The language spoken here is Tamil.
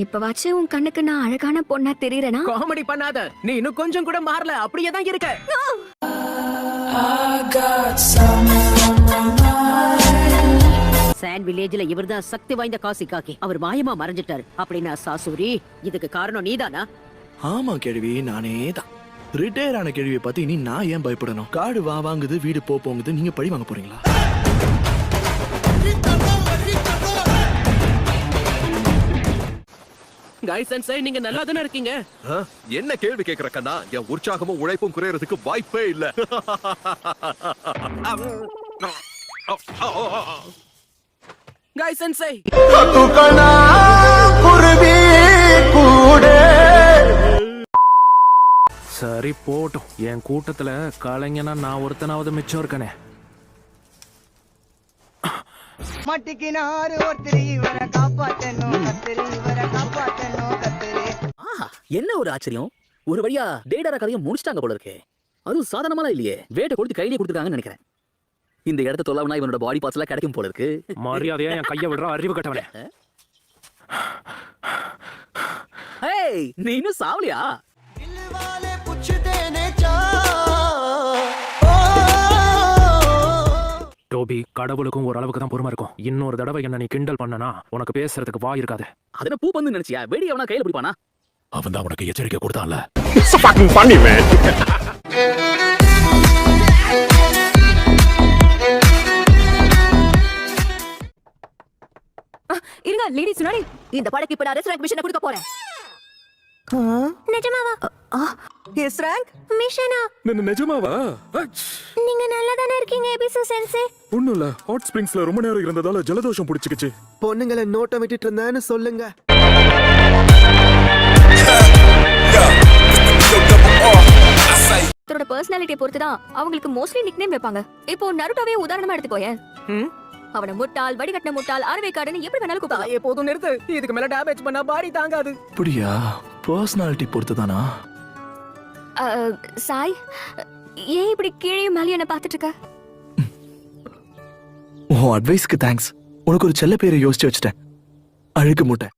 இப்பவாச்சு உன் கண்ணுக்கு நான் அழகான பொண்ணா தெரியறேனா? காமெடி பண்ணாத, நீ இன்னும் கொஞ்சம் கூட மாறல, அப்படியே தான் இருக்க. சாண்ட் வில்லேஜ்ல இவர்தான் சக்தி வாய்ந்த காசி காக்கி. அவர் மாயமா மறைஞ்சிட்டாரு அப்படின்னா சாசூரி இதுக்கு காரணம் நீதானா? ஆமா கேள்வி, நானே தான். ரிட்டையர் ஆன கேள்வியை பத்தி இனி நான் ஏன் பயப்படணும்? காடு வாங்குது, வீடு போங்குது, நீங்க பழி வாங்க போறீங்களா? கைஸ் அண்ட் சைடு, நீங்க நல்லா தானே இருக்கீங்க? என்ன கேள்வி கேக்குற கண்ணா? என் உற்சாகமும் உழைப்பும் குறையறதுக்கு வாய்ப்பே இல்ல. கைஸ் அண்ட் சைடு, சரி போட்டும். என் கூட்டத்துல கலைஞனா நான் ஒருத்தனாவது மிச்சம் இருக்கனே. மட்டிக்கினாரு ஒருத்தர் இவரை காப்பாத்தணும் கத்திரி, இவரை காப்பாத்தணும் கத்திரி. என்ன ஒரு ஆச்சரியம், ஒரு வழியா டேடரா கதையும் முடிச்சிட்டாங்க போல இருக்கே. அதுவும் சாதாரணமா இல்லையே, வேட்டை கொடுத்து கையிலே கொடுத்துருக்காங்கன்னு நினைக்கிறேன். இந்த இடத்த தொலைவனா இவனோட பாடி பார்ட்ஸ் எல்லாம் கிடைக்கும் போல இருக்கு. மரியாதையா என் கைய விடுற அறிவு கட்டவனே. ஏய், நீ இன்னும் சாவலியா? டோபி, கடவுளுக்கும் ஒரு அளவுக்கு தான் பொறுமை இருக்கும். இன்னொரு தடவை என்ன நீ கிண்டல் பண்ணனா உனக்கு பேசுறதுக்கு வாய் இருக்காது. அதன பூ பந்து நினைச்சியா? வெடி அவனா கையில பிடிப்பானா? அவன் தான் உனக்கு எச்சரிக்கை கொடுத்தான்ல. இருங்க லேடி சுனாரி, இந்த படக்கு இப்ப நான் ரெஸ்டாரண்ட் மிஷனை கொடுக்க போறேன். நிஜமாவா? எஸ் ரேங்க் மிஷனா? நிஜமாவா? நீங்க நல்லா தானே இருக்கீங்க எபிசோ சென்சே? ஒண்ணும் இல்ல, ஹாட் ஸ்பிரிங்ஸ்ல ரொம்ப நேரம் இருந்ததால ஜலதோஷம் பிடிச்சிக்கிச்சு. பொண்ணுங்களை நோட்டம் விட்டுட்டு இருந்தேன்னு சொல்லுங்க. அவரோட பர்சனாலிட்டியை பொறுத்து தான் அவங்களுக்கு மோஸ்ட்லி நிக்நேம் வைப்பாங்க. இப்போ நருட்டோவே உதாரணமா எடுத்துக்கோயேன். அவன முட்டாள், வடிகட்டின முட்டாள், அறவைக்காடுன்னு எப்படி வேணாலும் கூப்பிடலாம். எப்போதும் நிறுத்து, இதுக்கு மேல டேமேஜ் பண்ணா பாடி தாங்காது. அப்படியா? பர்சனாலிட்டி பொறுத்து தானா? சாய், ஏன் இப்படி கீழே மேலே என்ன பார்த்துட்டு இருக்க? உன் அட்வைஸ்க்கு தேங்க்ஸ். உனக்கு ஒரு செல்ல பேரை யோசிச்சு வச்சுட்டேன், அழுக்கு மூட்டை.